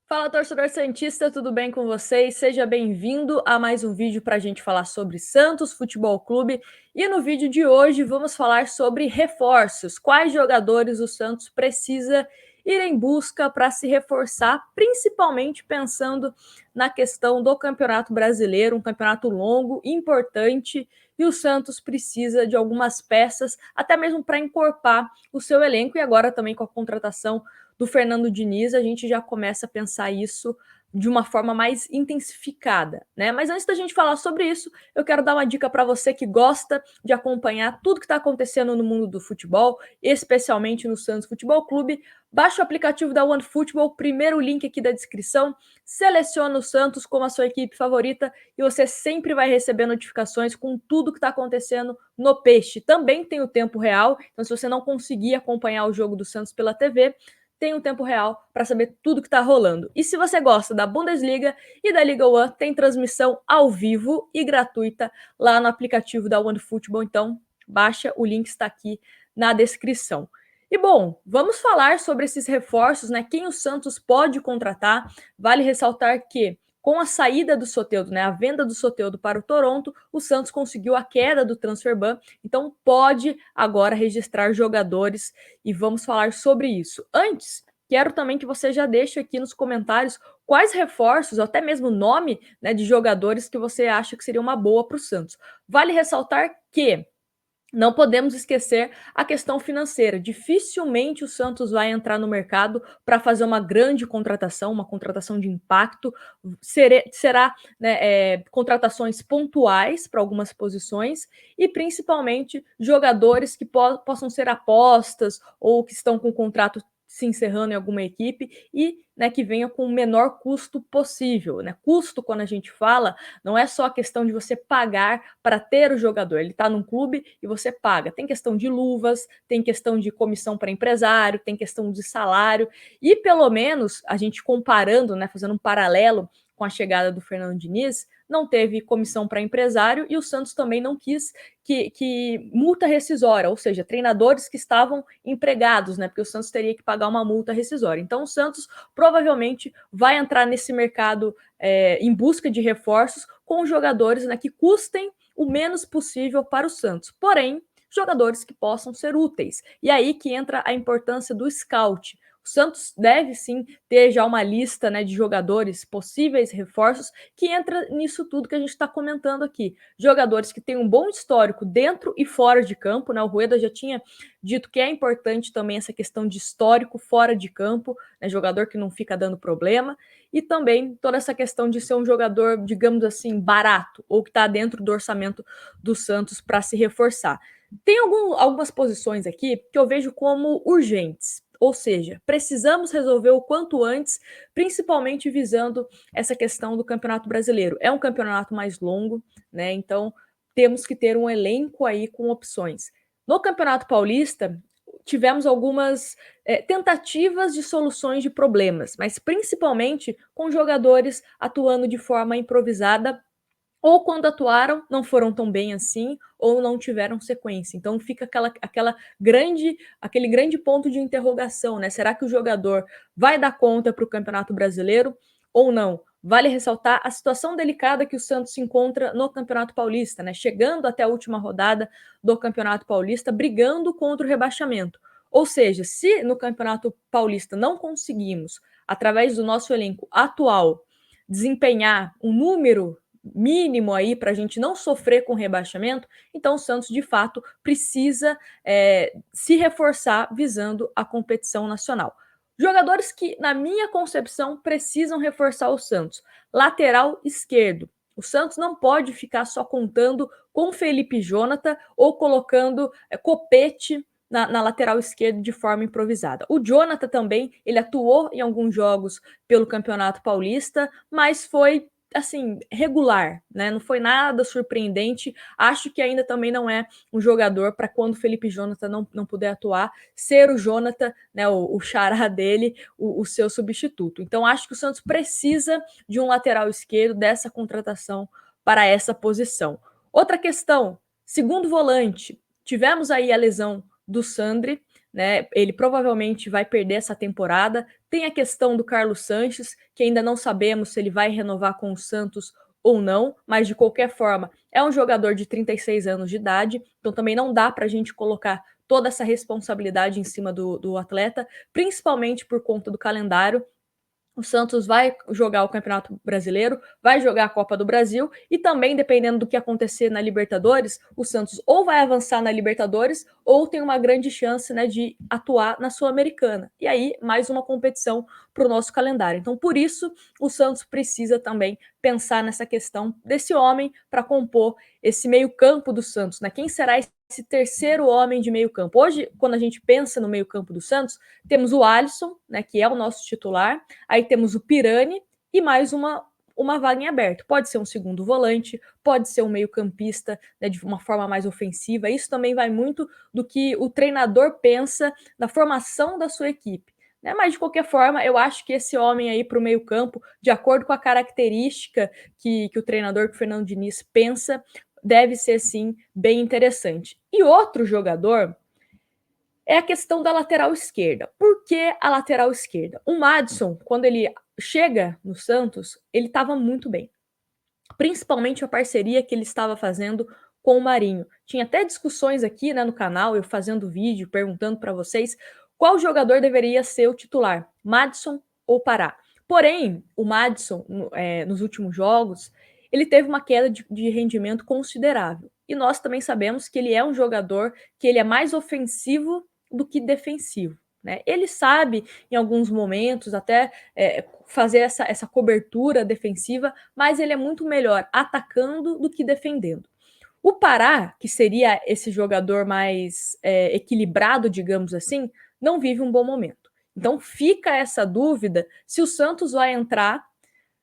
Fala, torcedor santista, tudo bem com vocês? Seja bem-vindo a mais um vídeo para a gente falar sobre Santos Futebol Clube. E no vídeo de hoje vamos falar sobre reforços. Quais jogadores o Santos precisa ir em busca para se reforçar, principalmente pensando na questão do Campeonato Brasileiro, um campeonato longo, importante, e o Santos precisa de algumas peças, até mesmo para encorpar o seu elenco, e agora também com a contratação do Fernando Diniz, a gente já começa a pensar isso de uma forma mais intensificada, né? Mas antes da gente falar sobre isso, eu quero dar uma dica para você que gosta de acompanhar tudo que está acontecendo no mundo do futebol, especialmente no Santos Futebol Clube. Baixa o aplicativo da OneFootball, primeiro link aqui da descrição, seleciona o Santos como a sua equipe favorita e você sempre vai receber notificações com tudo que está acontecendo no Peixe. Também tem o tempo real, então se você não conseguir acompanhar o jogo do Santos pela TV, tem um tempo real para saber tudo que está rolando. E se você gosta da Bundesliga e da Liga One, tem transmissão ao vivo e gratuita lá no aplicativo da OneFootball. Então, baixa, o link está aqui na descrição. E bom, vamos falar sobre esses reforços, né? Quem o Santos pode contratar. Vale ressaltar que com a saída do Soteldo, né, a venda do Soteldo para o Toronto, o Santos conseguiu a queda do transfer ban, então pode agora registrar jogadores e vamos falar sobre isso. Antes, quero também que você já deixe aqui nos comentários quais reforços, ou até mesmo nome, né, de jogadores que você acha que seria uma boa para o Santos. Vale ressaltar que não podemos esquecer a questão financeira. Dificilmente o Santos vai entrar no mercado para fazer uma grande contratação, uma contratação de impacto. Será né, contratações pontuais para algumas posições e principalmente jogadores que possam ser apostas ou que estão com o contrato se encerrando em alguma equipe e né, que venha com o menor custo possível. Né? Custo, quando a gente fala, não é só a questão de você pagar para ter o jogador. Ele está num clube e você paga. Tem questão de luvas, tem questão de comissão para empresário, tem questão de salário. E pelo menos, a gente comparando, né, fazendo um paralelo com a chegada do Fernando Diniz, não teve comissão para empresário e o Santos também não quis que multa rescisória, ou seja, treinadores que estavam empregados, né? Porque o Santos teria que pagar uma multa rescisória. Então o Santos provavelmente vai entrar nesse mercado em busca de reforços com jogadores né, que custem o menos possível para o Santos. Porém, jogadores que possam ser úteis. E aí que entra a importância do scout. O Santos deve sim ter já uma lista né, de jogadores, possíveis reforços, que entra nisso tudo que a gente está comentando aqui. Jogadores que têm um bom histórico dentro e fora de campo, né? O Rueda já tinha dito que é importante também essa questão de histórico fora de campo, né? Jogador que não fica dando problema, e também toda essa questão de ser um jogador, digamos assim, barato, ou que está dentro do orçamento do Santos para se reforçar. Tem algumas posições aqui que eu vejo como urgentes. Ou seja, precisamos resolver o quanto antes, principalmente visando essa questão do Campeonato Brasileiro. É um campeonato mais longo, né? Então temos que ter um elenco aí com opções. No Campeonato Paulista, tivemos algumas tentativas de soluções de problemas, mas principalmente com jogadores atuando de forma improvisada ou quando atuaram, não foram tão bem assim, ou não tiveram sequência. Então fica aquele grande ponto de interrogação, né? Será que o jogador vai dar conta para o Campeonato Brasileiro ou não? Vale ressaltar a situação delicada que o Santos se encontra no Campeonato Paulista, né? Chegando até a última rodada do Campeonato Paulista, brigando contra o rebaixamento. Ou seja, se no Campeonato Paulista não conseguimos, através do nosso elenco atual, desempenhar um número mínimo aí para a gente não sofrer com rebaixamento, então o Santos de fato precisa se reforçar visando a competição nacional. Jogadores que, na minha concepção, precisam reforçar o Santos. Lateral esquerdo. O Santos não pode ficar só contando com Felipe Jonathan ou colocando Copete na lateral esquerda de forma improvisada. O Jonathan também, ele atuou em alguns jogos pelo Campeonato Paulista, mas foi assim, regular, né? Não foi nada surpreendente. Acho que ainda também não é um jogador para quando o Felipe Jonathan não puder atuar, ser o Jonathan, né, o xará dele, o seu substituto. Então, acho que o Santos precisa de um lateral esquerdo dessa contratação para essa posição. Outra questão, segundo volante, tivemos aí a lesão do Sandri, né? Ele provavelmente vai perder essa temporada. Tem a questão do Carlos Sanches, que ainda não sabemos se ele vai renovar com o Santos ou não, mas de qualquer forma, é um jogador de 36 anos de idade, então também não dá para a gente colocar toda essa responsabilidade em cima do atleta, principalmente por conta do calendário. O Santos vai jogar o Campeonato Brasileiro, vai jogar a Copa do Brasil e também, dependendo do que acontecer na Libertadores, o Santos ou vai avançar na Libertadores ou tem uma grande chance, né, de atuar na Sul-Americana. E aí, mais uma competição para o nosso calendário. Então, por isso, o Santos precisa também pensar nessa questão desse homem para compor esse meio-campo do Santos, né? Quem será esse terceiro homem de meio-campo? Hoje, quando a gente pensa no meio-campo do Santos, temos o Alisson, né, que é o nosso titular. Aí temos o Pirani e mais uma vaga em aberto. Pode ser um segundo volante, pode ser um meio-campista, né, de uma forma mais ofensiva. Isso também vai muito do que o treinador pensa na formação da sua equipe. Né? Mas, de qualquer forma, eu acho que esse homem aí para o meio-campo, de acordo com a característica que o treinador, que o Fernando Diniz, pensa, deve ser, sim, bem interessante. E outro jogador é a questão da lateral esquerda. Por que a lateral esquerda? O Madison, quando ele chega no Santos, ele estava muito bem. Principalmente a parceria que ele estava fazendo com o Marinho. Tinha até discussões aqui, né, no canal, eu fazendo vídeo, perguntando para vocês qual jogador deveria ser o titular, Madison ou Pará. Porém, o Madison, nos últimos jogos, ele teve uma queda de rendimento considerável. E nós também sabemos que ele é um jogador que ele é mais ofensivo do que defensivo. Né? Ele sabe, em alguns momentos, até fazer essa cobertura defensiva, mas ele é muito melhor atacando do que defendendo. O Pará, que seria esse jogador mais equilibrado, digamos assim, não vive um bom momento. Então fica essa dúvida se o Santos vai entrar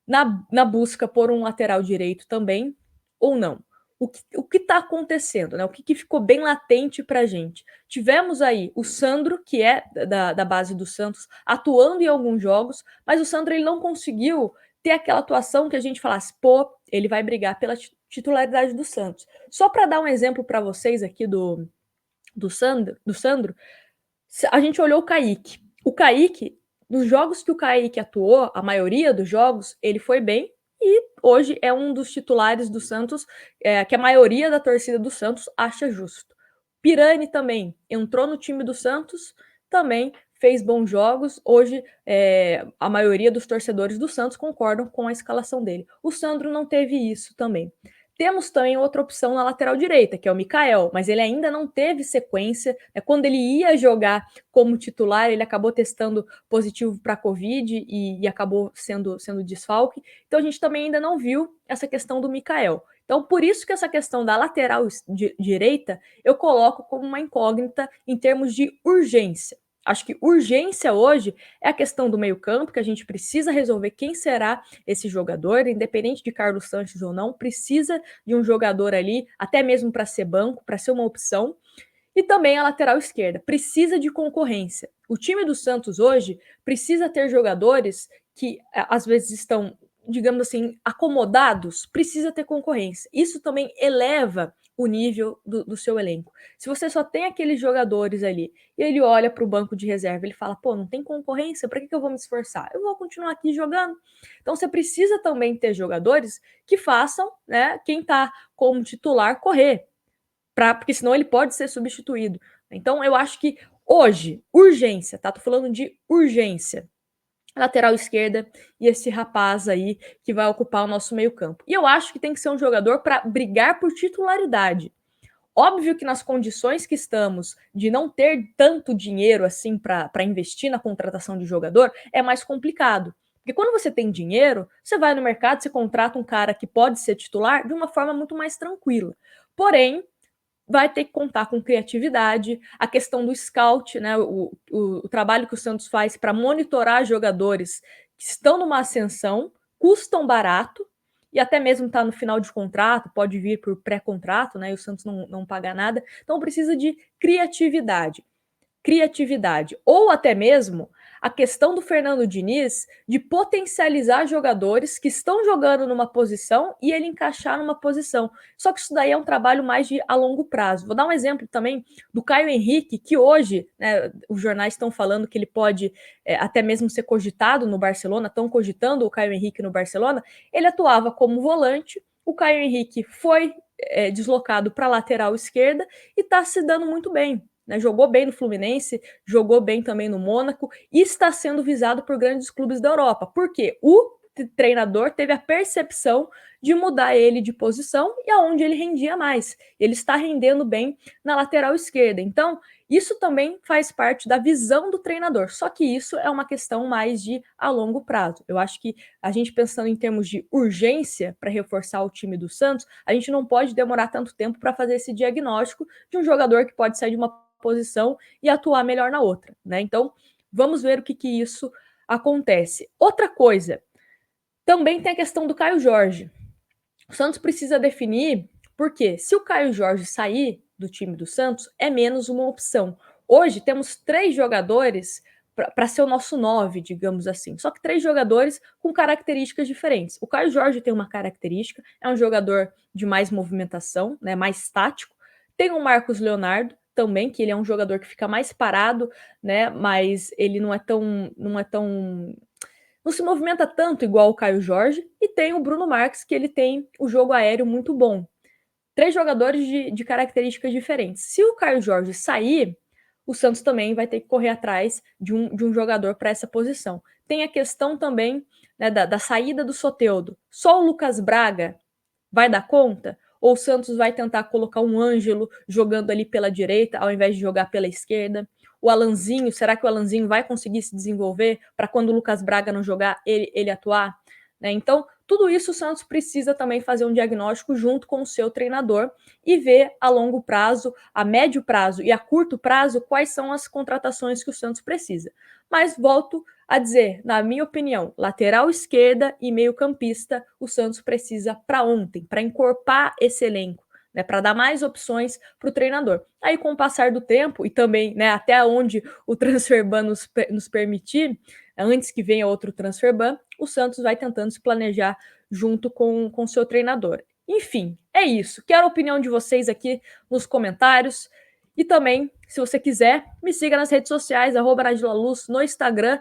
na busca por um lateral direito também ou não. O que está acontecendo, né? O que ficou bem latente para a gente? Tivemos aí o Sandro, que é da base do Santos, atuando em alguns jogos, mas o Sandro ele não conseguiu ter aquela atuação que a gente falasse, pô, ele vai brigar pela titularidade do Santos. Só para dar um exemplo para vocês aqui do Sandro, a gente olhou o Kaique. O Kaique, nos jogos que o Kaique atuou, a maioria dos jogos, ele foi bem e hoje é um dos titulares do Santos, que a maioria da torcida do Santos acha justo. Pirani também entrou no time do Santos, também fez bons jogos. Hoje, a maioria dos torcedores do Santos concordam com a escalação dele. O Sandro não teve isso também. Temos também outra opção na lateral direita, que é o Mikael, mas ele ainda não teve sequência. Quando ele ia jogar como titular, ele acabou testando positivo para a Covid e acabou sendo desfalque. Então a gente também ainda não viu essa questão do Mikael. Então, por isso que essa questão da lateral direita eu coloco como uma incógnita em termos de urgência. Acho que urgência hoje é a questão do meio-campo, que a gente precisa resolver quem será esse jogador, independente de Carlos Sanches ou não, precisa de um jogador ali, até mesmo para ser banco, para ser uma opção. E também a lateral esquerda, precisa de concorrência. O time do Santos hoje precisa ter jogadores que às vezes estão, digamos assim, acomodados, precisa ter concorrência. Isso também eleva o nível do seu elenco. Se você só tem aqueles jogadores ali e ele olha para o banco de reserva, ele fala, pô, não tem concorrência, para que eu vou me esforçar? Eu vou continuar aqui jogando. Então você precisa também ter jogadores que façam, né, quem está como titular correr, porque senão ele pode ser substituído. Então eu acho que hoje, urgência, tá? Tô falando de urgência. Lateral esquerda e esse rapaz aí que vai ocupar o nosso meio-campo. E eu acho que tem que ser um jogador para brigar por titularidade. Óbvio que nas condições que estamos de não ter tanto dinheiro assim para investir na contratação de jogador, é mais complicado. Porque quando você tem dinheiro, você vai no mercado, você contrata um cara que pode ser titular de uma forma muito mais tranquila. Porém, vai ter que contar com criatividade, a questão do scout, né, o trabalho que o Santos faz para monitorar jogadores que estão numa ascensão, custam barato, e até mesmo está no final de contrato, pode vir por pré-contrato, né, e o Santos não paga nada, então precisa de criatividade, ou até mesmo a questão do Fernando Diniz de potencializar jogadores que estão jogando numa posição e ele encaixar numa posição. Só que isso daí é um trabalho mais de a longo prazo. Vou dar um exemplo também do Caio Henrique, que hoje, né, os jornais estão falando que ele pode até mesmo ser cogitado no Barcelona, estão cogitando o Caio Henrique no Barcelona. Ele atuava como volante, o Caio Henrique foi deslocado para a lateral esquerda e está se dando muito bem. Né, jogou bem no Fluminense, jogou bem também no Mônaco e está sendo visado por grandes clubes da Europa. Por quê? O treinador teve a percepção de mudar ele de posição e aonde ele rendia mais. Ele está rendendo bem na lateral esquerda. Então, isso também faz parte da visão do treinador. Só que isso é uma questão mais de a longo prazo. Eu acho que a gente pensando em termos de urgência para reforçar o time do Santos, a gente não pode demorar tanto tempo para fazer esse diagnóstico de um jogador que pode sair de uma posição e atuar melhor na outra, né? Então, vamos ver o que isso acontece. Outra coisa, também tem a questão do Caio Jorge. O Santos precisa definir, porque se o Caio Jorge sair do time do Santos, é menos uma opção. Hoje temos 3 jogadores para ser o nosso 9, digamos assim. Só que 3 jogadores com características diferentes. O Caio Jorge tem uma característica, é um jogador de mais movimentação, né, mais tático. Tem o Marcos Leonardo, também, que ele é um jogador que fica mais parado, né? Mas ele não se movimenta tanto igual o Caio Jorge. E tem o Bruno Marques, que ele tem o jogo aéreo muito bom. 3 jogadores de características diferentes. Se o Caio Jorge sair, o Santos também vai ter que correr atrás de um jogador para essa posição. Tem a questão também, né, da saída do Soteldo. Só o Lucas Braga vai dar conta? Ou o Santos vai tentar colocar um Ângelo jogando ali pela direita, ao invés de jogar pela esquerda? O Alanzinho, será que o Alanzinho vai conseguir se desenvolver para quando o Lucas Braga não jogar, ele atuar? Né? Então, tudo isso o Santos precisa também fazer um diagnóstico junto com o seu treinador e ver a longo prazo, a médio prazo e a curto prazo quais são as contratações que o Santos precisa. Mas volto a dizer, na minha opinião, lateral esquerda e meio-campista, o Santos precisa para ontem, para encorpar esse elenco, né, para dar mais opções para o treinador. Aí, com o passar do tempo, e também, né, até onde o transferban nos permitir, antes que venha outro transferban, o Santos vai tentando se planejar junto com o seu treinador. Enfim, é isso. Quero a opinião de vocês aqui nos comentários. E também, se você quiser, me siga nas redes sociais, @NadilaLuz, no Instagram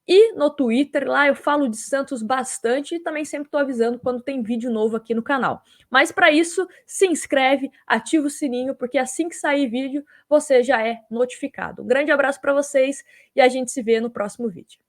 e no Twitter. Lá eu falo de Santos bastante e também sempre estou avisando quando tem vídeo novo aqui no canal. Mas para isso, se inscreve, ativa o sininho, porque assim que sair vídeo, você já é notificado. Um grande abraço para vocês e a gente se vê no próximo vídeo.